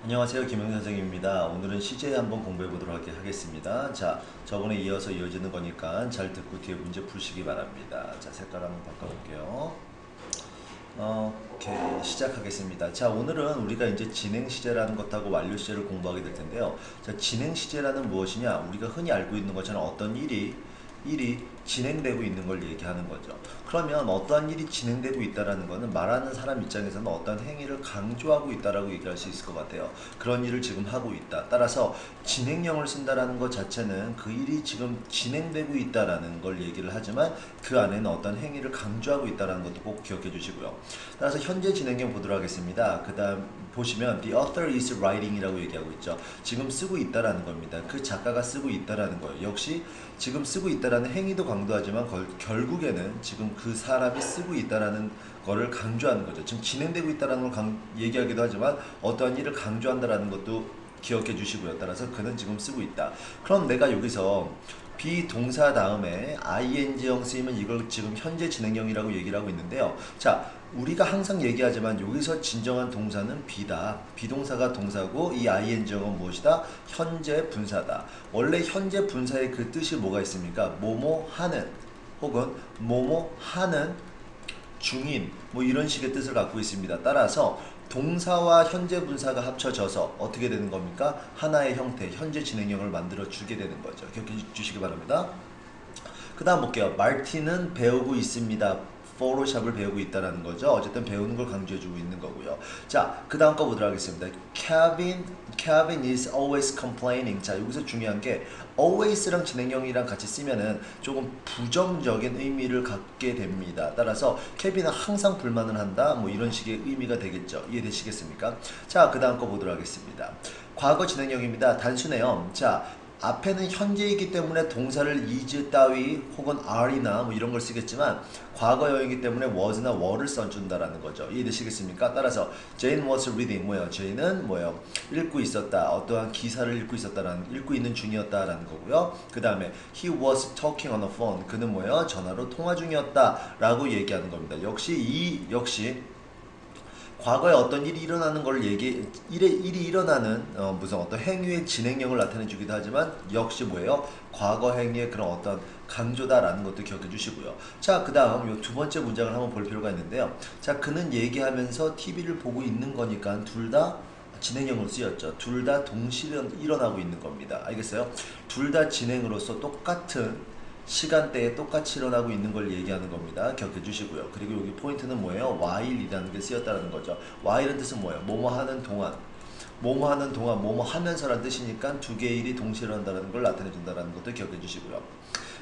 안녕하세요. 김영선 선생님입니다. 오늘은 시제 한번 공부해 보도록 하겠습니다. 자, 저번에 이어서 이어지는 거니까 잘 듣고 뒤에 문제 푸시기 바랍니다. 자, 색깔 한번 바꿔볼게요. 오케이, 시작하겠습니다. 자, 오늘은 우리가 이제 진행 시제라는 것하고 완료 시제를 공부하게 될 텐데요. 자, 진행 시제라는 무엇이냐? 우리가 흔히 알고 있는 것처럼 어떤 일이 진행되고 있는 걸 얘기하는 거죠. 그러면 어떠한 일이 진행되고 있다라는 것은 말하는 사람 입장에서는 어떤 행위를 강조하고 있다라고 얘기할 수 있을 것 같아요. 그런 일을 지금 하고 있다. 따라서 진행형을 쓴다라는 것 자체는 그 일이 지금 진행되고 있다라는 걸 얘기를 하지만 그 안에는 어떤 행위를 강조하고 있다라는 것도 꼭 기억해 주시고요. 따라서 현재 진행형 보도록 하겠습니다. 그 다음 보시면 the author is writing이라고 얘기하고 있죠. 지금 쓰고 있다라는 겁니다. 그 작가가 쓰고 있다라는 거예요. 역시 지금 쓰고 있다라는 행위도 강조하지만 결국에는 지금 그 사람이 쓰고 있다라는 거를 강조하는 거죠. 지금 진행되고 있다라는 걸 얘기하기도 하지만 어떠한 일을 강조한다라는 것도 기억해 주시고요. 따라서 그는 지금 쓰고 있다. 그럼 내가 여기서 비동사 다음에 ing형 쓰이면 이걸 지금 현재 진행형이라고 얘기를 하고 있는데요. 자, 우리가 항상 얘기하지만 여기서 진정한 동사는 비다. 비동사가 동사고 이 ing형은 무엇이다? 현재 분사다. 원래 현재 분사의 그 뜻이 뭐가 있습니까? 뭐뭐 하는 혹은 뭐뭐 하는 중인 뭐 이런 식의 뜻을 갖고 있습니다. 따라서 동사와 현재 분사가 합쳐져서 어떻게 되는 겁니까? 하나의 형태, 현재 진행형을 만들어 주게 되는 거죠. 기억해 주시기 바랍니다. 그 다음 볼게요. 마르틴은 배우고 있습니다. 포토샵을 배우고 있다는 거죠. 어쨌든 배우는 걸 강조해주고 있는 거고요. 자, 그 다음 거 보도록 하겠습니다. Kevin is always complaining. 자, 여기서 중요한 게 always랑 진행형이랑 같이 쓰면은 조금 부정적인 의미를 갖게 됩니다. 따라서 케빈은 항상 불만을 한다. 뭐 이런 식의 의미가 되겠죠. 이해되시겠습니까? 자, 그 다음 거 보도록 하겠습니다. 과거 진행형입니다. 단순해요. 자, 앞에는 현재이기 때문에 동사를 is 따위 혹은 are이나 뭐 이런 걸 쓰겠지만 과거형이기 때문에 was나 were를 써준다라는 거죠. 이해되시겠습니까? 따라서 Jane was reading 뭐예요? Jane은 뭐예요? 읽고 있었다. 어떠한 기사를 읽고 있었다라는 읽고 있는 중이었다라는 거고요. 그 다음에 he was talking on the phone. 그는 뭐예요? 전화로 통화 중이었다라고 얘기하는 겁니다. 역시 과거에 어떤 일이 일어나는 걸 일이 일어나는 무슨 어떤 행위의 진행형을 나타내 주기도 하지만 역시 뭐예요? 과거 행위의 그런 어떤 강조다라는 것도 기억해 주시고요. 자, 그 다음 요 두 번째 문장을 한번 볼 필요가 있는데요. 자, 그는 얘기하면서 TV를 보고 있는 거니까 둘 다 진행형으로 쓰였죠. 둘 다 동시에 일어나고 있는 겁니다. 알겠어요? 둘 다 진행으로서 똑같은 시간대에 똑같이 일어나고 있는 걸 얘기하는 겁니다. 기억해 주시고요. 그리고 여기 포인트는 뭐예요? while이라는 게 쓰였다는 거죠. while은 뜻은 뭐예요? 뭐뭐 하는 동안. 뭐뭐 하는 동안, 뭐뭐 하면서라는 뜻이니까 두 개의 일이 동시에 일어난다는 걸 나타내 준다는 것도 기억해 주시고요.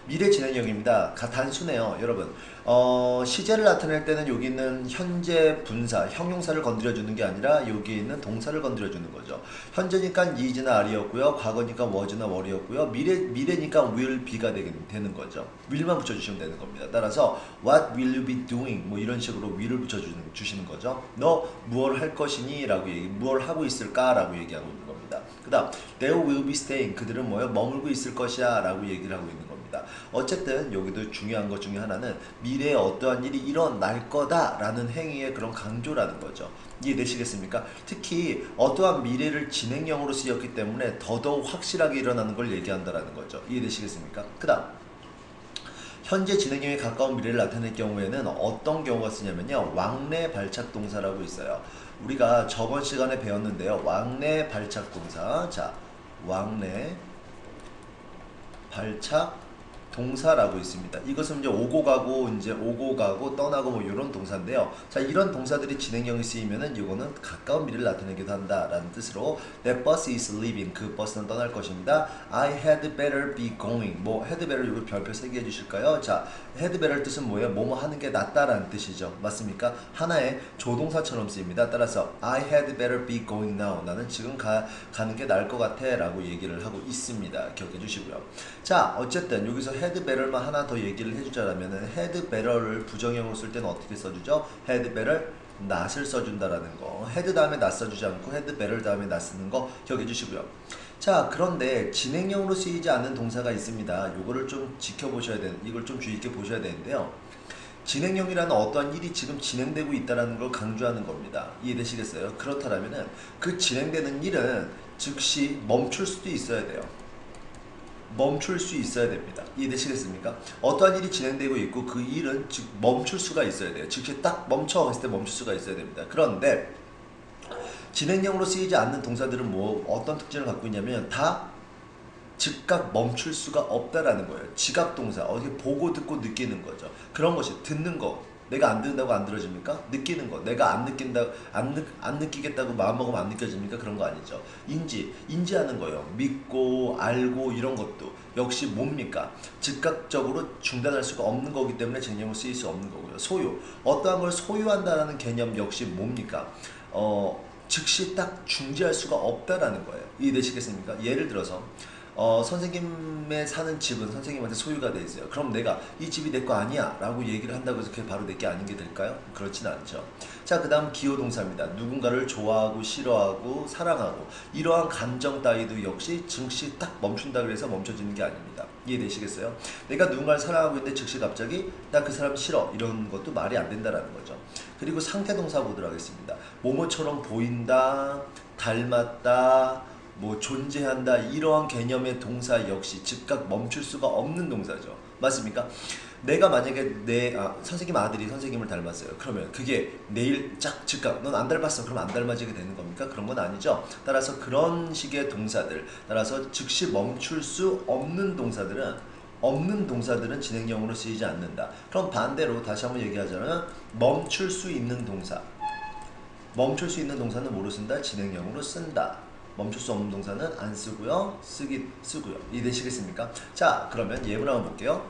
미래 진행형입니다. 단순해요. 여러분 시제를 나타낼 때는 여기 있는 현재 분사, 형용사를 건드려주는 게 아니라 여기 있는 동사를 건드려주는 거죠. 현재니까 is나 are였고요. 과거니까 was나 were였고요. 미래니까 will be가 되는 거죠. will만 붙여주시면 되는 겁니다. 따라서 what will you be doing? 뭐 이런 식으로 will을 붙여주시는 거죠. 너 무엇을 할 것이니? 라고 무엇을 하고 있을까? 라고 얘기하고 있는 겁니다. 그 다음 they will be staying. 그들은 뭐예요? 머물고 있을 것이야 라고 얘기를 하고 있는 겁니다. 어쨌든 여기도 중요한 것 중에 하나는 미래에 어떠한 일이 일어날 거다라는 행위의 그런 강조라는 거죠. 이해되시겠습니까? 특히 어떠한 미래를 진행형으로 쓰였기 때문에 더더욱 확실하게 일어나는 걸 얘기한다라는 거죠. 이해되시겠습니까? 그 다음 현재 진행형에 가까운 미래를 나타낼 경우에는 어떤 경우가 쓰냐면요. 왕래 발착 동사라고 있어요. 우리가 저번 시간에 배웠는데요. 왕래 발착 동사. 자, 왕래 발착 동사라고 있습니다. 이것은 이제 오고 가고 떠나고 뭐 이런 동사인데요. 자, 이런 동사들이 진행형이 쓰이면은 이거는 가까운 미래를 나타내기도 한다라는 뜻으로 That bus is leaving. 그 버스는 떠날 것입니다. I had better be going. 뭐 had better 이거 별표 3개 해주실까요? 자, had better 뜻은 뭐예요? 뭐뭐 하는 게 낫다라는 뜻이죠. 맞습니까? 하나의 조동사처럼 쓰입니다. 따라서 I had better be going now. 나는 지금 가는 게 나을 것 같아 라고 얘기를 하고 있습니다. 기억해 주시고요. 자, 어쨌든 여기서 had better만 하나 더 얘기를 해주자면은 had better를 부정형으로 쓸 때는 어떻게 써주죠? had better not을 써준다라는 거. had 다음에 not 써주지 않고 had better 다음에 not 쓰는 거 기억해 주시고요. 자, 그런데 진행형으로 쓰이지 않는 동사가 있습니다. 요거를 좀 지켜보셔야 되는, 이걸 좀 주의 있게 보셔야 되는데요. 진행형이라는 어떠한 일이 지금 진행되고 있다는 걸 강조하는 겁니다. 이해되시겠어요? 그렇다면은 그 진행되는 일은 즉시 멈출 수도 있어야 돼요. 멈출 수 있어야 됩니다. 이해되시겠습니까? 어떠한 일이 진행되고 있고 그 일은 즉 멈출 수가 있어야 돼요. 즉시 딱 멈춰 했을 때 멈출 수가 있어야 됩니다. 그런데 진행형으로 쓰이지 않는 동사들은 뭐 어떤 특징을 갖고 있냐면 다 즉각 멈출 수가 없다라는 거예요. 지각동사, 어디 보고 듣고 느끼는 거죠. 그런 것이 듣는 거. 내가 안 듣는다고 안 들어집니까? 느끼는 거. 내가 안 느끼겠다고 마음먹으면 안 느껴집니까? 그런 거 아니죠. 인지하는 거예요. 믿고, 알고, 이런 것도. 역시 뭡니까? 즉각적으로 중단할 수가 없는 거기 때문에 진행형으로 쓰일 수 없는 거고요. 소유. 어떠한 걸 소유한다는 개념 역시 뭡니까? 즉시 딱 중지할 수가 없다라는 거예요. 이해되시겠습니까? 예를 들어서 선생님의 사는 집은 선생님한테 소유가 돼 있어요. 그럼 내가 이 집이 내 거 아니야 라고 얘기를 한다고 해서 그게 바로 내 게 아닌 게 될까요? 그렇진 않죠. 자, 그 다음 기호동사입니다. 누군가를 좋아하고 싫어하고 사랑하고 이러한 감정 따위도 역시 즉시 딱 멈춘다 그래서 멈춰지는 게 아닙니다. 이해되시겠어요? 내가 누군가를 사랑하고 있는데 즉시 갑자기 나 그 사람 싫어 이런 것도 말이 안 된다라는 거죠. 그리고 상태동사 보도록 하겠습니다. 뭐뭐처럼 보인다, 닮았다, 뭐 존재한다 이러한 개념의 동사 역시 즉각 멈출 수가 없는 동사죠. 맞습니까? 내가 만약에 선생님 아들이 선생님을 닮았어요. 그러면 그게 내일 짝 즉각 넌 안 닮았어. 그럼 안 닮아지게 되는 겁니까? 그런 건 아니죠. 따라서 그런 식의 동사들 따라서 즉시 멈출 수 없는 동사들은 진행형으로 쓰이지 않는다. 그럼 반대로 다시 한번 얘기하자면 멈출 수 있는 멈출 수 있는 동사는 뭐로 쓴다? 진행형으로 쓴다. 멈출 수 없는 동사는 안 쓰고요. 쓰고요. 이해되시겠습니까? 자, 그러면 예문 한번 볼게요.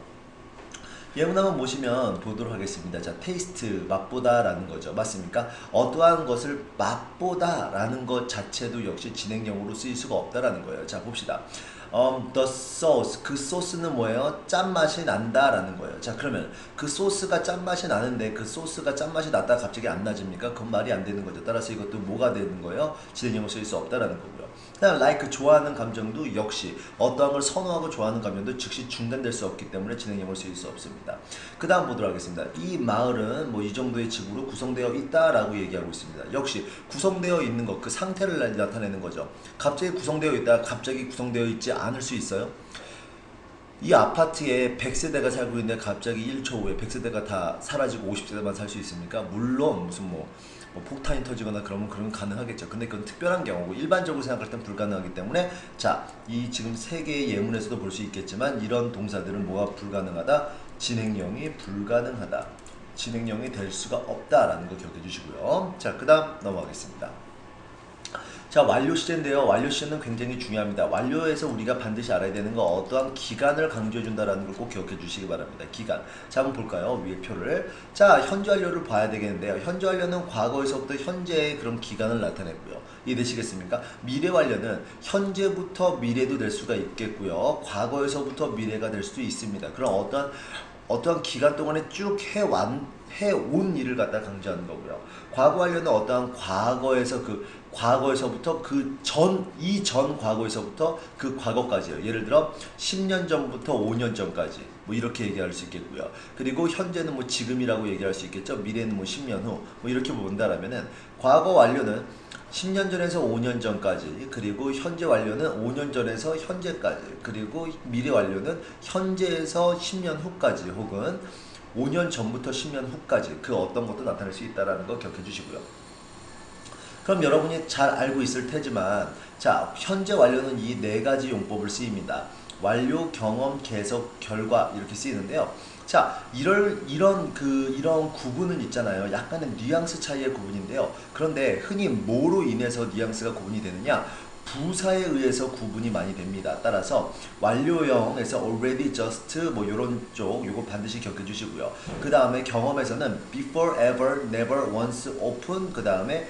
예문 한번 보시면 보도록 하겠습니다. 자, 테이스트, 맛보다 라는 거죠. 맞습니까? 어떠한 것을 맛보다 라는 것 자체도 역시 진행형으로 쓰일 수가 없다라는 거예요. 자, 봅시다. The sauce, 그 소스는 뭐예요? 짠맛이 난다 라는 거예요. 자, 그러면 그 소스가 짠맛이 나는데 그 소스가 짠맛이 났다가 갑자기 안 나집니까? 그건 말이 안 되는 거죠. 따라서 이것도 뭐가 되는 거예요? 진행형으로 쓰일 수 없다라는 거고요. 그다음 like, 좋아하는 감정도 역시 어떠한 걸 선호하고 좋아하는 감정도 즉시 중단될 수 없기 때문에 진행형으로 쓰일 수 없습니다. 그 다음 보도록 하겠습니다. 이 마을은 뭐 이 정도의 집으로 구성되어 있다라고 얘기하고 있습니다. 역시 구성되어 있는 것, 그 상태를 나타내는 거죠. 갑자기 구성되어 있다가 갑자기 구성되어 있지 않을 수 있어요. 이 아파트에 100세대가 살고 있는데 갑자기 1초 후에 100세대가 다 사라지고 50세대만 살 수 있습니까? 물론 무슨 뭐 폭탄이 터지거나 그러면 가능하겠죠. 근데 그건 특별한 경우고 일반적으로 생각할 땐 불가능하기 때문에 자, 이 지금 세 개의 예문에서도 볼 수 있겠지만 이런 동사들은 뭐가 불가능하다? 진행형이 불가능하다. 진행형이 될 수가 없다라는 거 기억해 주시고요. 자, 그 다음 넘어가겠습니다. 자, 완료 시제인데요. 완료 시제는 굉장히 중요합니다. 완료에서 우리가 반드시 알아야 되는 거 어떠한 기간을 강조해 준다라는 걸 꼭 기억해 주시기 바랍니다. 기간. 자, 한번 볼까요? 위에 표를. 자, 현재 완료를 봐야 되겠는데요. 현재 완료는 과거에서부터 현재의 그런 기간을 나타내고요. 이해되시겠습니까? 미래 완료는 현재부터 미래도 될 수가 있겠고요. 과거에서부터 미래가 될 수도 있습니다. 그럼 어떠한 기간 동안에 쭉 해온 일을 갖다 강조하는 거고요. 과거 완료는 어떠한 과거에서부터 이전 과거에서부터 그 과거까지요. 예를 들어 10년 전부터 5년 전까지 뭐 이렇게 얘기할 수 있겠고요. 그리고 현재는 뭐 지금이라고 얘기할 수 있겠죠. 미래는 뭐 10년 후 뭐 이렇게 본다라면은 과거 완료는 10년 전에서 5년 전까지, 그리고 현재 완료는 5년 전에서 현재까지, 그리고 미래 완료는 현재에서 10년 후까지 혹은 5년 전부터 10년 후까지 그 어떤 것도 나타낼 수 있다는 거 기억해 주시고요. 그럼 여러분이 잘 알고 있을 테지만 자, 현재 완료는 이 네 가지 용법을 쓰입니다. 완료, 경험, 계속, 결과 이렇게 쓰이는데요. 자, 이런 구분은 있잖아요. 약간의 뉘앙스 차이의 구분인데요. 그런데 흔히 뭐로 인해서 뉘앙스가 구분이 되느냐? 부사에 의해서 구분이 많이 됩니다. 따라서 완료형에서 already, just 뭐 요런 쪽 요거 반드시 기억해 주시고요. 그 다음에 경험에서는 before, ever, never, once, often, 그 다음에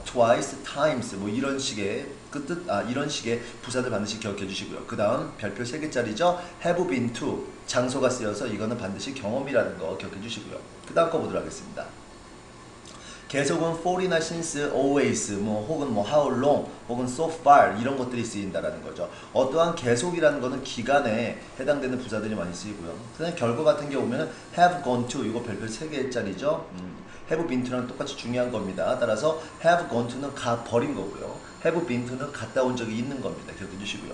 twice, times 뭐 이런 식의 이런 식의 부사들 반드시 기억해 주시고요. 그 다음 별표 3개짜리죠. have been to 장소가 쓰여서 이거는 반드시 경험이라는 거 기억해 주시고요. 그 다음 거 보도록 하겠습니다. 계속은 for이나 since, always, 뭐 혹은 뭐 how long, 혹은 so far 이런 것들이 쓰인다라는 거죠. 어떠한 계속이라는 거는 기간에 해당되는 부사들이 많이 쓰이고요. 그다음 결과 같은 경우는 have gone to 이거 별표 3개짜리죠. have been to랑 똑같이 중요한 겁니다. 따라서 have gone to는 가 버린 거고요. have been to는 갔다 온 적이 있는 겁니다. 기억해 주시고요.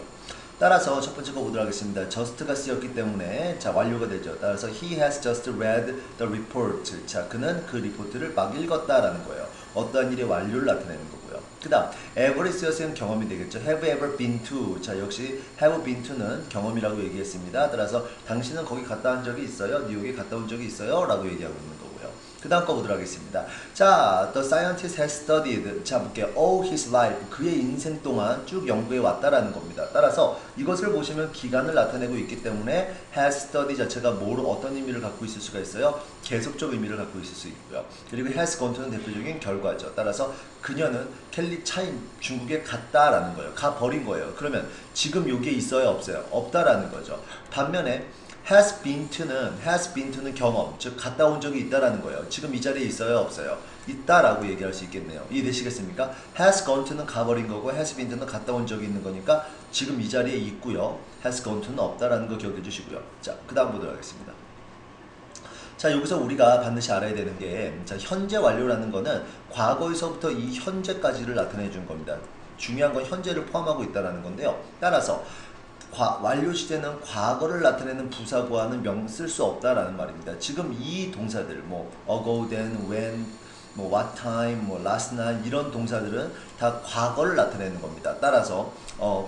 따라서 첫 번째 거 보도록 하겠습니다. just가 쓰였기 때문에 자 완료가 되죠. 따라서 he has just read the report. 자 그는 그 리포트를 막 읽었다라는 거예요. 어떠한 일의 완료를 나타내는 거고요. 그 다음 ever이 쓰였으면 경험이 되겠죠. have ever been to. 자 역시 have been to는 경험이라고 얘기했습니다. 따라서 당신은 거기 갔다 온 적이 있어요? 뉴욕에 갔다 온 적이 있어요? 라고 얘기하고 있는 거고요. 그 다음 거 보도록 하겠습니다. 자, the scientist has studied. 자, 볼게요. all his life. 그의 인생 동안 쭉 연구해 왔다라는 겁니다. 따라서 이것을 보시면 기간을 나타내고 있기 때문에 has study 자체가 뭐로 어떤 의미를 갖고 있을 수가 있어요? 계속적 의미를 갖고 있을 수 있고요. 그리고 has gone to는 대표적인 결과죠. 따라서 그녀는 켈리 차인 중국에 갔다라는 거예요. 가 버린 거예요. 그러면 지금 여기에 있어요? 없어요? 없다라는 거죠. 반면에 has been to는 경험, 즉 갔다 온 적이 있다라는 거예요. 지금 이 자리에 있어요, 없어요? 있다라고 얘기할 수 있겠네요. 이해되시겠습니까? has gone to는 가버린 거고 has been to는 갔다 온 적이 있는 거니까 지금 이 자리에 있고요. has gone to는 없다라는 거 기억해 주시고요. 자, 그 다음 보도록 하겠습니다. 자, 여기서 우리가 반드시 알아야 되는 게 자, 현재 완료라는 거는 과거에서부터 이 현재까지를 나타내 준 겁니다. 중요한 건 현재를 포함하고 있다는 건데요. 따라서 완료 시제는 과거를 나타내는 부사구와는 쓸 수 없다라는 말입니다. 지금 이 동사들 뭐 ago, then, when, 뭐 what time, 뭐 last night 이런 동사들은 다 과거를 나타내는 겁니다. 따라서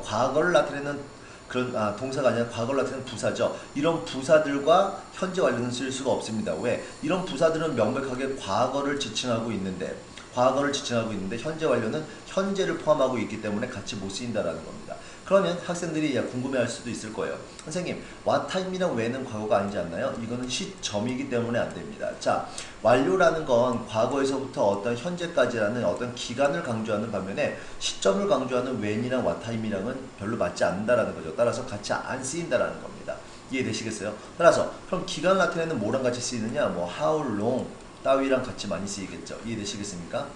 과거를 나타내는 그런 동사가 아니라 과거를 나타내는 부사죠. 이런 부사들과 현재 완료는 쓸 수가 없습니다. 왜? 이런 부사들은 명백하게 과거를 지칭하고 있는데 현재 완료는 현재를 포함하고 있기 때문에 같이 못 쓰인다라는 겁니다. 그러면 학생들이 궁금해할 수도 있을 거예요. 선생님, what time이랑 when은 과거가 아니지 않나요? 이거는 시점이기 때문에 안 됩니다. 자, 완료라는 건 과거에서부터 어떤 현재까지라는 어떤 기간을 강조하는 반면에 시점을 강조하는 when이랑 what time이랑은 별로 맞지 않는다라는 거죠. 따라서 같이 안 쓰인다라는 겁니다. 이해되시겠어요? 따라서 그럼 기간을 나타내는 뭐랑 같이 쓰이느냐? 뭐 how long 따위랑 같이 많이 쓰이겠죠. 이해되시겠습니까?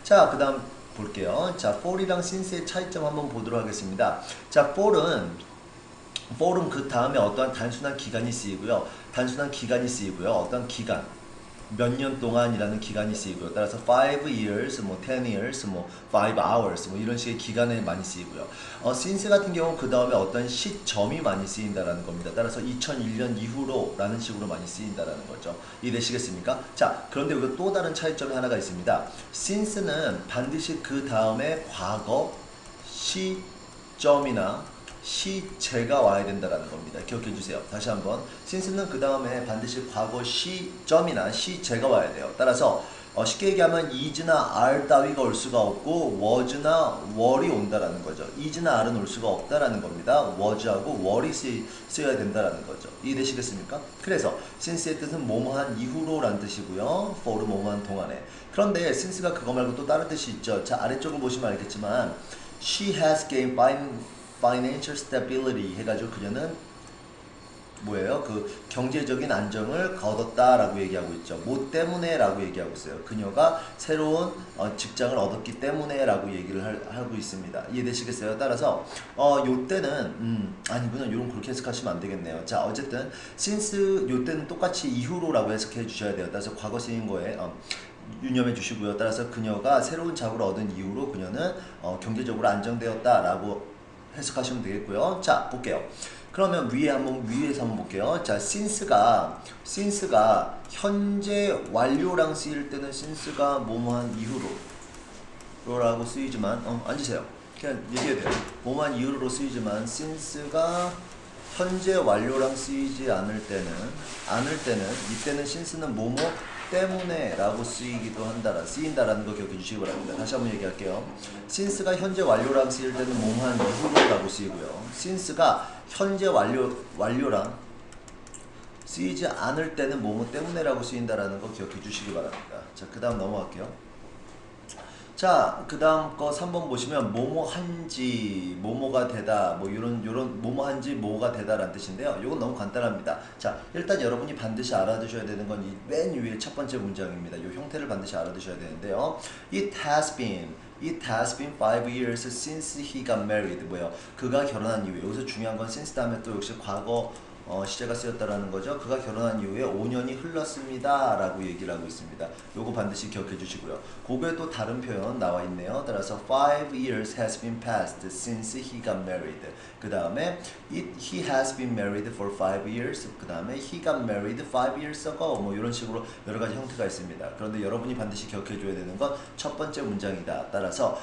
자, 그 다음 볼게요. 자, for이랑 since의 차이점 한번 보도록 하겠습니다. 자, for은 그 다음에 어떠한 단순한 기간이 쓰이고요. 어떤 기간, 몇 년 동안이라는 기간이 쓰이고요. 따라서 5 years, 뭐 10 years, 뭐 5 hours, 뭐 이런 식의 기간에 많이 쓰이고요. since 같은 경우 그 다음에 어떤 시점이 많이 쓰인다라는 겁니다. 따라서 2001년 이후로 라는 식으로 많이 쓰인다라는 거죠. 이해되시겠습니까? 자, 그런데 여기 또 다른 차이점이 하나가 있습니다. since는 반드시 그 다음에 과거 시점이나 시제가 와야 된다라는 겁니다. 기억해 주세요. 다시 한번 since는 그 다음에 반드시 과거 시점이나 시제가 와야 돼요. 따라서 쉽게 얘기하면 is나 are 따위가 올 수가 없고 was나 were이 온다라는 거죠. is나 are는 올 수가 없다라는 겁니다. was하고 were이 쓰여야 된다라는 거죠. 이해되시겠습니까? 그래서 since의 뜻은 뭐뭐한 이후로 라는 뜻이고요. for은 뭐뭐한 동안에. 그런데 since가 그거 말고 또 다른 뜻이 있죠. 자, 아래쪽을 보시면 알겠지만 she has gained financial stability 해가지고 그녀는 뭐예요? 그 경제적인 안정을 거뒀다라고 얘기하고 있죠. 뭐 때문에 라고 얘기하고 있어요. 그녀가 새로운 직장을 얻었기 때문에 라고 얘기를 하고 있습니다. 이해되시겠어요? 따라서 요 때는 아니구나. 요런 그렇게 해석하시면 안 되겠네요. 자, 어쨌든 since 요 때는 똑같이 이후로 라고 해석해 주셔야 돼요. 따라서 과거 쓰인 거에 유념해 주시고요. 따라서 그녀가 새로운 잡을 얻은 이후로 그녀는 경제적으로 안정되었다라고 해석하시면 되겠고요. 자, 볼게요. 그러면 위에서 한번 볼게요. 자, since가 현재 완료랑 쓰일 때는 since가 뭐뭐한 이후로 라고 쓰이지만 앉으세요. 그냥 얘기해야 돼요. 뭐뭐한 이후로 쓰이지만 since가 현재 완료랑 쓰이지 않을 때는 이때는 since는 뭐뭐 때문에 라고 쓰인다라는 거 기억해 주시기 바랍니다. 다시 한번 얘기할게요. since가 현재 완료랑 쓰일 때는 뭐뭐한 이후로 라고 쓰이고요. since가 현재 완료랑 쓰이지 않을 때는 뭐뭐 때문에 라고 쓰인다라는 거 기억해 주시기 바랍니다. 자, 그 다음 넘어갈게요. 자, 그 다음 거 3번 보시면 뭐뭐 한지 뭐뭐가 되다 뭐 요런 뭐뭐 한지 뭐가 되다라는 뜻인데요. 이건 너무 간단합니다. 자, 일단 여러분이 반드시 알아두셔야 되는 건 이 맨 위에 첫 번째 문장입니다. 이 형태를 반드시 알아두셔야 되는데요. It has been 5 years since he got married. 뭐예요? 그가 결혼한 이후에 여기서 중요한 건 since 다음에 또 역시 과거 시제가 쓰였다라는 거죠. 그가 결혼한 이후에 5년이 흘렀습니다 라고 얘기를 하고 있습니다. 요거 반드시 기억해 주시고요. 그거에 또 다른 표현 나와 있네요. 따라서 5 years has been passed since he got married. 그 다음에 he has been married for 5 years. 그 다음에 he got married 5 years ago. 뭐 이런 식으로 여러 가지 형태가 있습니다. 그런데 여러분이 반드시 기억해 줘야 되는 건 첫 번째 문장이다. 따라서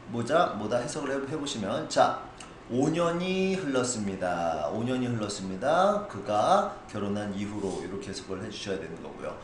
뭐다 해석을 해보시면 자 5년이 흘렀습니다. 5년이 흘렀습니다. 그가 결혼한 이후로 이렇게 해석을 해주셔야 되는 거고요.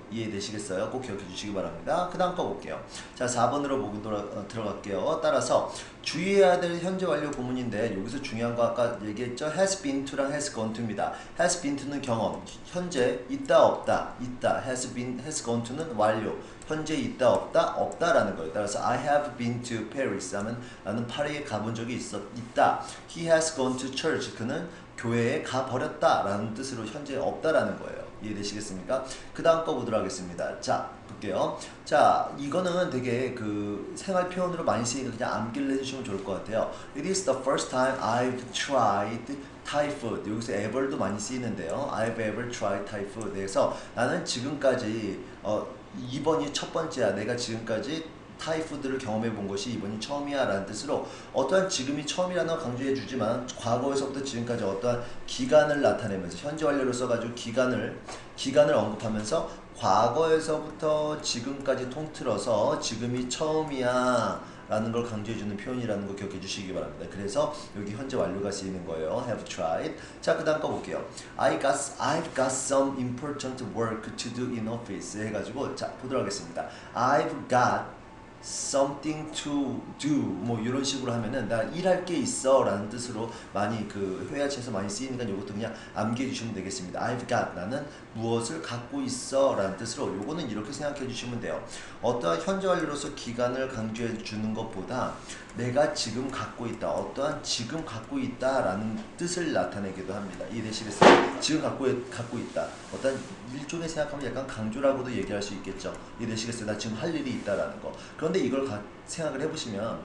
이해되시겠어요? 꼭 기억해 주시기 바랍니다. 그 다음 거 볼게요. 자 4번으로 들어갈게요. 따라서 주의해야 될 현재 완료 구문인데 여기서 중요한 거 아까 얘기했죠? has been to랑 has gone to입니다. has been to는 경험, 현재 있다 없다, 있다. has gone to는 완료, 현재 있다 없다, 없다라는 거예요. 따라서 I have been to Paris 하면 나는 파리에 가본 적이 있다. He has gone to church. 그는 교회에 가버렸다 라는 뜻으로 현재 없다라는 거예요. 이해되시겠습니까? 그 다음 거 보도록 하겠습니다. 자 볼게요. 자 이거는 되게 그 생활 표현으로 많이 쓰이니까 그냥 암기를 해주시면 좋을 것 같아요. It is the first time I've tried Thai food. 여기서 ever도 많이 쓰이는데요. I've ever tried Thai food. 그래서 나는 지금까지 2번이 첫 번째야. 내가 지금까지 타이푸드를 경험해 본 것이 이번이 처음이야 라는 뜻으로 어떠한 지금이 처음이라는 걸 강조해 주지만 과거에서부터 지금까지 어떠한 기간을 나타내면서 현재 완료로 써가지고 기간을 언급하면서 과거에서부터 지금까지 통틀어서 지금이 처음이야 라는 걸 강조해주는 표현이라는 거 기억해 주시기 바랍니다. 그래서 여기 현재 완료가 쓰이는 거예요. have tried. 자, 그 다음 거 볼게요. I've got some important work to do in office 해가지고 자, 보도록 하겠습니다. I've got something to do 뭐 이런 식으로 하면은 나 일할 게 있어 라는 뜻으로 많이 그 회화체에서 많이 쓰이니까 이것도 그냥 암기해 주시면 되겠습니다. I've got 나는 무엇을 갖고 있어 라는 뜻으로 요거는 이렇게 생각해 주시면 돼요. 어떠한 현재 완료로서 기간을 강조해 주는 것보다 내가 지금 갖고 있다, 어떠한 지금 갖고 있다 라는 뜻을 나타내기도 합니다. 이해되시겠어요? 지금 갖고 있다. 어떤 일종의 생각하면 약간 강조라고도 얘기할 수 있겠죠. 이해되시겠어요? 나 지금 할 일이 있다라는 거. 그런데 이걸 생각을 해보시면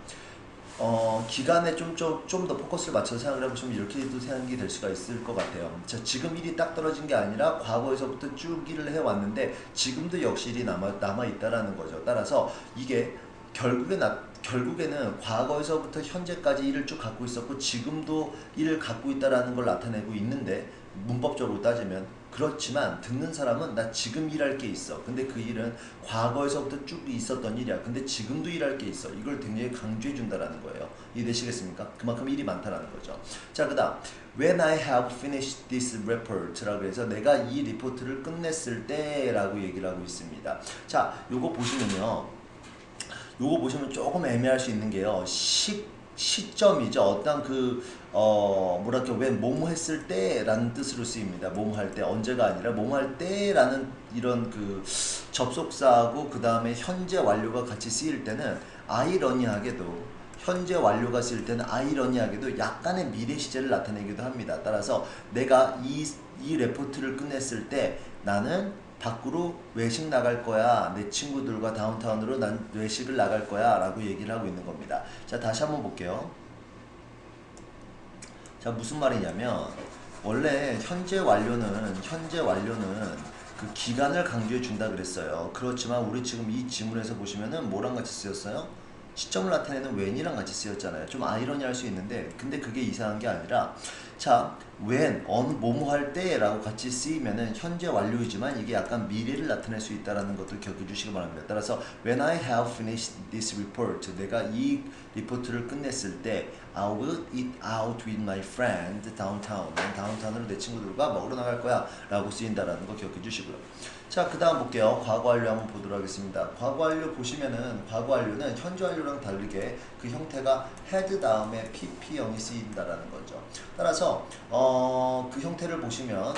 기간에 좀 더 포커스를 맞춰서 생각을 해보시면 이렇게도 생각이 될 수가 있을 것 같아요. 자, 지금 일이 딱 떨어진 게 아니라 과거에서부터 쭉 일을 해왔는데 지금도 역시 일이 남아있다라는 거죠. 따라서 이게 결국에는 과거에서부터 현재까지 일을 쭉 갖고 있었고 지금도 일을 갖고 있다라는 걸 나타내고 있는데 문법적으로 따지면 그렇지만 듣는 사람은 나 지금 일할 게 있어. 근데 그 일은 과거에서부터 쭉 있었던 일이야. 근데 지금도 일할 게 있어. 이걸 굉장히 강조해 준다라는 거예요. 이해되시겠습니까? 그만큼 일이 많다라는 거죠. 자, 그 다음 When I have finished this report 라고 해서 내가 이 리포트를 끝냈을 때 라고 얘기를 하고 있습니다. 자, 요거 보시면 조금 애매할 수 있는 게요. 시점이죠. 어떤 뭐랄까, 웬 뭐뭐 했을 때 라는 뜻으로 쓰입니다. 뭐뭐 할 때, 언제가 아니라 뭐뭐 할 때 라는 이런 그 접속사하고 그 다음에 현재 완료가 같이 쓰일 때는 아이러니하게도 현재 완료가 쓰일 때는 아이러니하게도 약간의 미래 시제를 나타내기도 합니다. 따라서 내가 이 레포트를 끝냈을 때 나는 밖으로 외식 나갈 거야. 내 친구들과 다운타운으로 난 외식을 나갈 거야 라고 얘기를 하고 있는 겁니다. 자, 다시 한번 볼게요. 자, 무슨 말이냐면 원래 현재 완료는 그 기간을 강조해 준다 그랬어요. 그렇지만 우리 지금 이 지문에서 보시면은 뭐랑 같이 쓰였어요? 시점을 나타내는 when이랑 같이 쓰였잖아요. 좀 아이러니할 수 있는데 근데 그게 이상한 게 아니라 자, when, 뭐뭐 할 때 라고 같이 쓰이면은 현재 완료이지만 이게 약간 미래를 나타낼 수 있다는 것도 기억해 주시기 바랍니다. 따라서 when I have finished this report 내가 이 리포트를 끝냈을 때 I will eat out with my friend downtown 난 다운타운으로 내 친구들과 먹으러 나갈 거야 라고 쓰인다라는 거 기억해 주시고요. 자, 그 다음 볼게요. 과거 완료 한번 보도록 하겠습니다. 과거 완료 보시면은 과거 완료는 현재 완료랑 다르게 그 형태가 had 다음에 pp형이 쓰인다라는 거죠. 따라서 그 형태를 보시면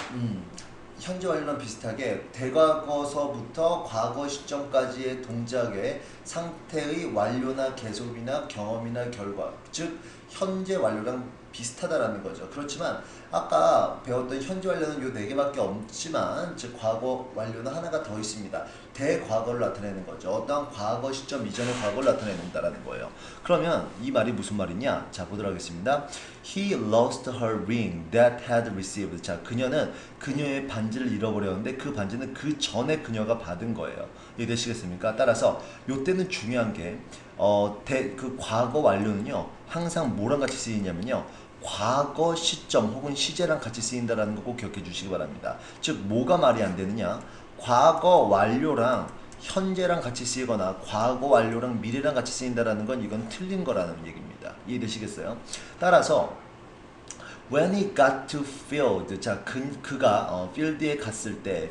현재 완료랑 비슷하게 대과거서부터 과거 시점까지의 동작의 상태의 완료나 계속이나 경험이나 결과, 즉 현재 완료랑 비슷하다라는 거죠. 그렇지만 아까 배웠던 현재 완료는 요 네 개밖에 없지만, 즉 과거 완료는 하나가 더 있습니다. 대과거를 나타내는 거죠. 어떠한 과거 시점 이전의 과거를 나타낸다라는 거예요. 그러면 이 말이 무슨 말이냐? 자, 보도록 하겠습니다. He lost her ring that had received. 자, 그녀는 그녀의 반지를 잃어버렸는데 그 반지는 그 전에 그녀가 받은 거예요. 이해되시겠습니까? 따라서 요때는 중요한 게 그 과거 완료는요 항상 뭐랑 같이 쓰이냐면요 과거 시점 혹은 시제랑 같이 쓰인다라는 거 꼭 기억해 주시기 바랍니다. 즉 뭐가 말이 안 되느냐, 과거 완료랑 현재랑 같이 쓰이거나 과거 완료랑 미래랑 같이 쓰인다라는 건 이건 틀린 거라는 얘기입니다. 이해되시겠어요? 따라서 when he got to field, 자 그가 필드에 갔을 때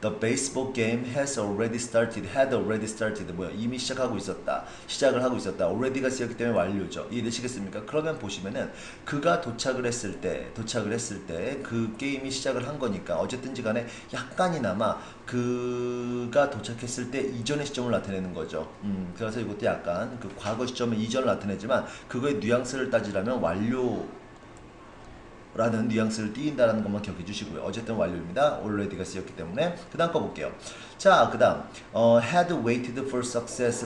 the baseball game has already started 뭐야, 이미 시작을 하고 있었다. already가 쓰였기 때문에 완료죠. 이해되시겠습니까? 그러면 보시면은 그가 도착을 했을 때 그 게임이 시작을 한 거니까 어쨌든지 간에 약간이나마 그가 도착했을 때 이전의 시점을 나타내는 거죠. 그래서 이것도 약간 그 과거 시점의 이전을 나타내지만 그거의 뉘앙스를 따지라면 완료 라는 뉘앙스를 띄인다는 것만 기억해 주시고요. 어쨌든 완료입니다. already가 쓰였기 때문에. 그 다음 거 볼게요. 자, 그 다음 had waited for success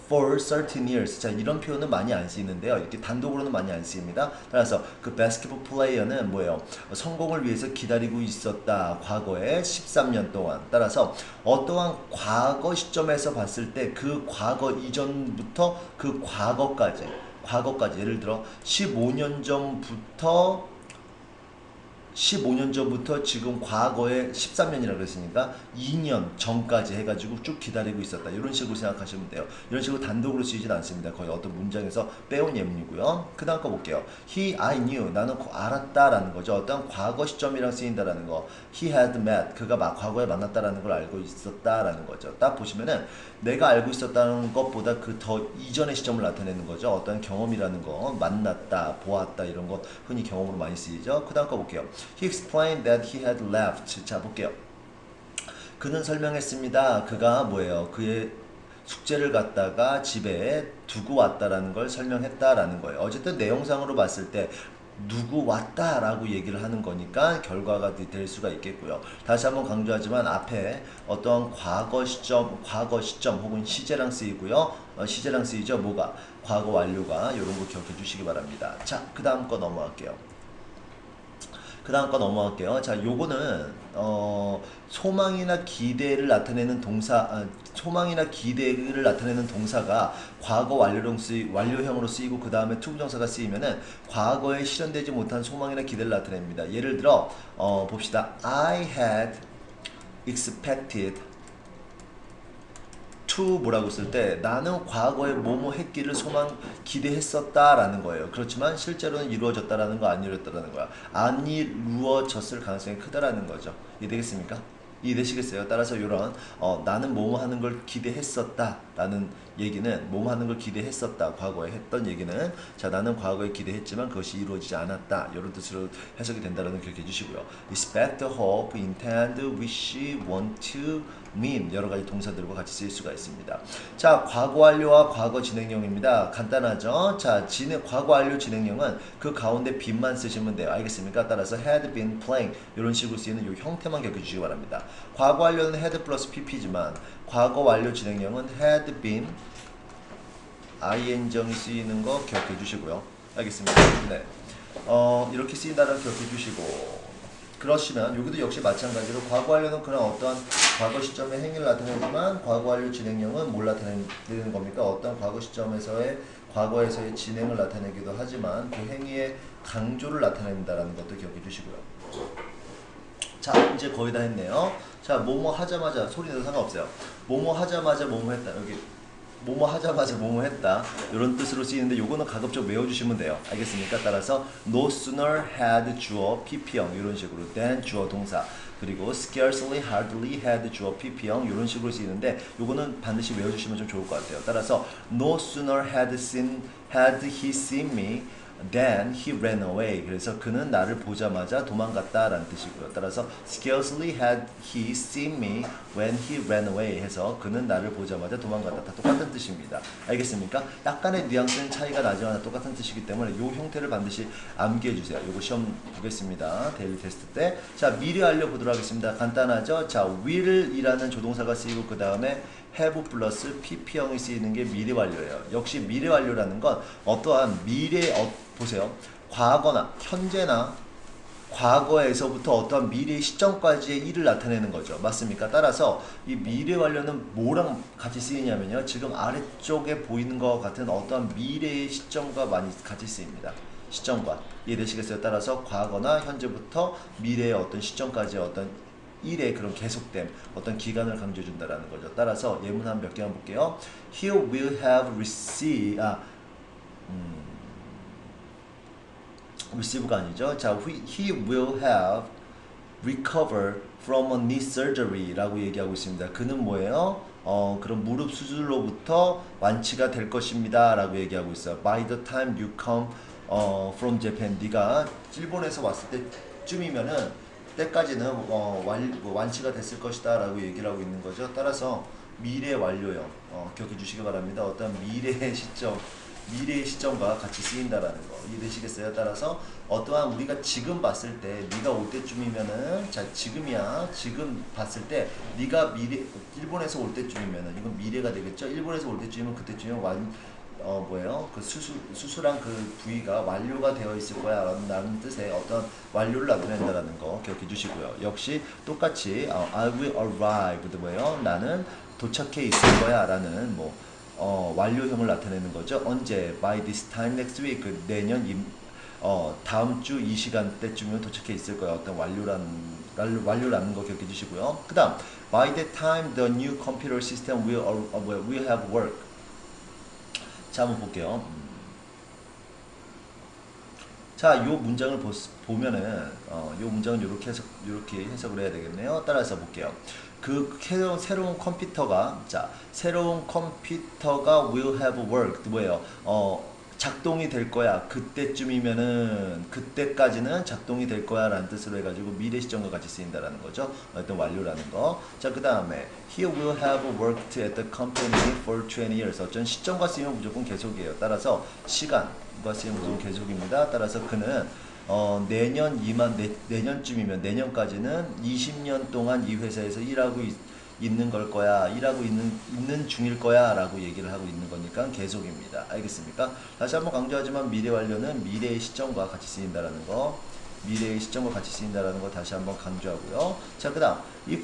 for certain years. 자, 이런 표현은 많이 안 쓰이는데요. 이렇게 단독으로는 많이 안 쓰입니다. 따라서 그 basketball player는 뭐예요? 성공을 위해서 기다리고 있었다. 과거에 13년 동안. 따라서 어떠한 과거 시점에서 봤을 때 그 과거 이전부터 그 과거까지 예를 들어 15년 전부터 지금 과거에 13년이라고 그랬으니까 2년 전까지 해가지고 쭉 기다리고 있었다. 이런 식으로 생각하시면 돼요. 이런 식으로 단독으로 쓰이진 않습니다. 거의 어떤 문장에서 빼온 예문이고요. 그 다음 거 볼게요. I knew, 나는 알았다라는 거죠. 어떤 과거 시점이랑 쓰인다라는 거. He had met, 그가 과거에 만났다라는 걸 알고 있었다라는 거죠. 딱 보시면은 내가 알고 있었다는 것보다 그 더 이전의 시점을 나타내는 거죠. 어떤 경험이라는 거, 만났다, 보았다 이런 거 흔히 경험으로 많이 쓰이죠. 그 다음 거 볼게요. He explained that he had left. 자, 볼게요. 그는 설명했습니다. 그가 뭐예요? 그의 숙제를 갖다가 집에 두고 왔다라는 걸 설명했다라는 거예요. 어쨌든 내용상으로 봤을 때 누구 왔다라고 얘기를 하는 거니까 결과가 될 수가 있겠고요. 다시 한번 강조하지만 앞에 어떠한 과거 시점 혹은 시제랑 쓰이고요. 시제랑 쓰이죠. 뭐가? 과거 완료가 이런 거 기억해 주시기 바랍니다. 자, 그 다음 거 넘어갈게요. 자, 요거는 소망이나 기대를 나타내는 동사가 과거 완료형으로 쓰이고 그 다음에 투부정사가 쓰이면은 과거에 실현되지 못한 소망이나 기대를 나타냅니다. 예를 들어 봅시다. I had expected to 뭐라고 쓸 때 나는 과거에 뭐뭐 했기를 기대했었다라는 거예요. 그렇지만 실제로는 이루어졌다라는 거, 안 이루어졌다라는 거야. 안 이루어졌을 가능성이 크다라는 거죠. 이해되겠습니까? 이해되시겠어요? 따라서 이런 나는 뭐뭐 하는 걸 기대했었다라는 얘기는 뭐뭐 하는 걸 기대했었다, 과거에 했던 얘기는 자, 나는 과거에 기대했지만 그것이 이루어지지 않았다, 이런 뜻으로 해석이 된다는 걸 기억해 주시고요. expect, hope, intend, wish, want to, mean 여러 가지 동사들과 같이 쓸 수가 있습니다. 자, 과거 완료와 과거 진행형입니다. 간단하죠? 자, 과거 완료 진행형은 그 가운데 bean만 쓰시면 돼요. 알겠습니까? 따라서 had been playing 이런 식으로 쓰이는 이 형태만 기억해 주시기 바랍니다. 과거 완료는 had 플러스 pp지만 과거 완료 진행형은 had been ing정이 쓰이는 거 기억해 주시고요. 알겠습니다. 네. 이렇게 쓰인다는 기억해 주시고, 그러시면 여기도 역시 마찬가지로 과거 완료는 그런 어떠한 과거 시점의 행위를 나타내지만 과거 완료 진행형은 뭘 나타내는 겁니까? 어떤 과거에서의 진행을 나타내기도 하지만 그 행위의 강조를 나타낸다는 것도 기억해 주시고요. 자, 이제 거의 다 했네요. 자, 뭐뭐 하자마자, 소리 내도 상관없어요. 뭐뭐 하자마자 뭐뭐 했다. 여기 뭐뭐 하자마자 뭐뭐 했다, 이런 뜻으로 쓰이는데 요거는 가급적 외워주시면 돼요. 알겠습니까? 따라서 no sooner had 주어 pp형 이런 식으로 than 주어 동사, 그리고 scarcely, hardly had 주어 pp형 이런 식으로 쓰이는데 요거는 반드시 외워주시면 좀 좋을 것 같아요. 따라서 no sooner had he seen me Then he ran away. 그래서 그는 나를 보자마자 도망갔다라는 뜻이고요. 따라서 scarcely had he seen me when he ran away 해서 그는 나를 보자마자 도망갔다. 다 똑같은 뜻입니다. 알겠습니까? 약간의 뉘앙스는 차이가 나지만 똑같은 뜻이기 때문에 이 형태를 반드시 암기해 주세요. 이거 시험 보겠습니다. 데일리 테스트 때. 자, 미리 알려보도록 하겠습니다. 간단하죠? 자, will이라는 조동사가 쓰이고 그 다음에 have 플러스 pp형이 쓰이는 게 미래 완료예요. 역시 미래 완료라는 건 어떠한 미래 보세요. 과거나 현재나 과거에서부터 어떠한 미래 시점까지의 일을 나타내는 거죠. 맞습니까? 따라서 이 미래 완료는 뭐랑 같이 쓰이냐면요. 지금 아래쪽에 보이는 것 같은 어떠한 미래의 시점과 많이 같이 쓰입니다. 시점과 이해되시겠어요? 따라서 과거나 현재부터 미래의 어떤 시점까지의 어떤 일의 그런 계속됨, 어떤 기간을 강조해준다라는 거죠. 따라서 예문 한 몇 개만 볼게요. He will have receive가 아니죠. 자, he will have recovered from a knee surgery라고 얘기하고 있습니다. 그는 뭐예요? 그런 무릎 수술로부터 완치가 될 것입니다. 라고 얘기하고 있어요. By the time you come from Japan, 네가 일본에서 왔을 때쯤이면은 때까지는 완치가 됐을 것이다 라고 얘기를 하고 있는 거죠. 따라서 미래 완료형 기억해 주시기 바랍니다. 어떤 미래의 시점과 같이 쓰인다라는 거 이해되시겠어요? 따라서 어떠한 우리가 지금 봤을 때 네가 올 때쯤이면은 자 지금이야 지금 봤을 때 네가 일본에서 올 때쯤이면은 이건 미래가 되겠죠. 일본에서 올 때쯤이면 그때쯤이면 뭐예요? 그 수술한 그 부위가 완료가 되어 있을 거야 라는 뜻의 어떤 완료를 나타낸다라는 거 기억해 주시고요. 역시 똑같이 I will arrive 뭐예요? 나는 도착해 있을 거야 라는 완료형을 나타내는 거죠. 언제? By this time next week. 내년 다음 주 이 시간대쯤이면 도착해 있을 거야. 어떤 완료라는 거 기억해 주시고요. 그 다음 By the time the new computer system will have work. 자, 한번 볼게요. 자, 요 문장을 보면은 요 문장은 이렇게 해석을 해야 되겠네요. 따라서 볼게요. 그 새로운 컴퓨터가 will have worked 뭐예요? 작동이 될 거야. 그때까지는 작동이 될 거야 라는 뜻으로 해가지고 미래 시점과 같이 쓰인다라는 거죠. 어떤 완료라는 거. 자, 그 다음에 he will have worked at the company for 20 years. 어쩐 시점과 쓰이면 무조건 계속이에요. 따라서 시간과 쓰이면 무조건 계속입니다. 따라서 그는 내년쯤이면 내년까지는 20년 동안 이 회사에서 일하고 있는 걸 거야, 일하고 있는 중일 거야 라고 얘기를 하고 있는 거니까 계속입니다. 알겠습니까? 다시 한번 강조하지만 미래 완료는 미래의 시점과 같이 쓰인다라는 거, 미래의 시점과 같이 쓰인다라는 거 다시 한번 강조하고요. 자, 그 다음 if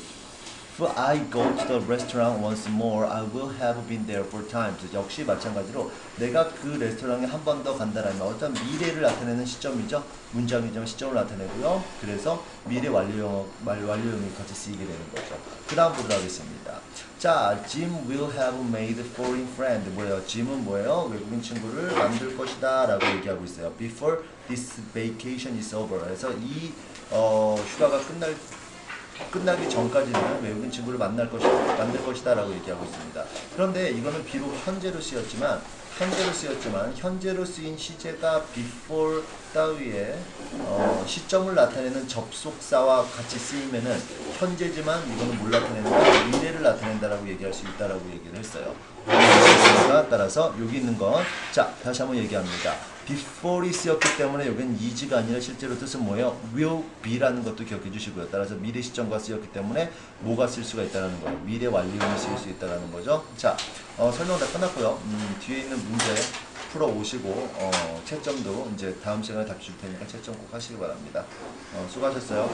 I go to the restaurant once more, I will have been there 4 times. 역시 마찬가지로 내가 그 레스토랑에 한 번 더 간다라면 어떤 미래를 나타내는 시점이죠. 문장이죠. 시점을 나타내고요. 그래서 미래 완료형이 같이 쓰이게 되는 거죠. 그 다음 보도록 하겠습니다. 자, Jim will have made foreign friend. 뭐예요? Jim은 뭐예요? 외국인 친구를 만들 것이다 라고 얘기하고 있어요. Before this vacation is over. 그래서 이 휴가가 끝나기 전까지는 외국인 친구를 만들 것이다 라고 얘기하고 있습니다. 그런데 이거는 비록 현재로 쓰였지만 현재로 쓰인 시제가 before 따위의 시점을 나타내는 접속사와 같이 쓰이면은 현재지만 이거는 뭘 나타내는가? 미래를 나타낸다라고 얘기할 수 있다라고 얘기를 했어요. 따라서 여기 있는 건 자, 다시 한번 얘기합니다. before이 쓰였기 때문에 여기는 is가 아니라 실제로 뜻은 뭐예요? will be라는 것도 기억해 주시고요. 따라서 미래 시점과 쓰였기 때문에 뭐가 쓸 수가 있다는 거예요. 미래 완료형이 쓸 수 있다는 거죠. 자, 설명 다 끝났고요. 뒤에 있는 문제 풀어 오시고 채점도 이제 다음 시간에 답 줄 테니까 채점 꼭 하시기 바랍니다. 수고하셨어요.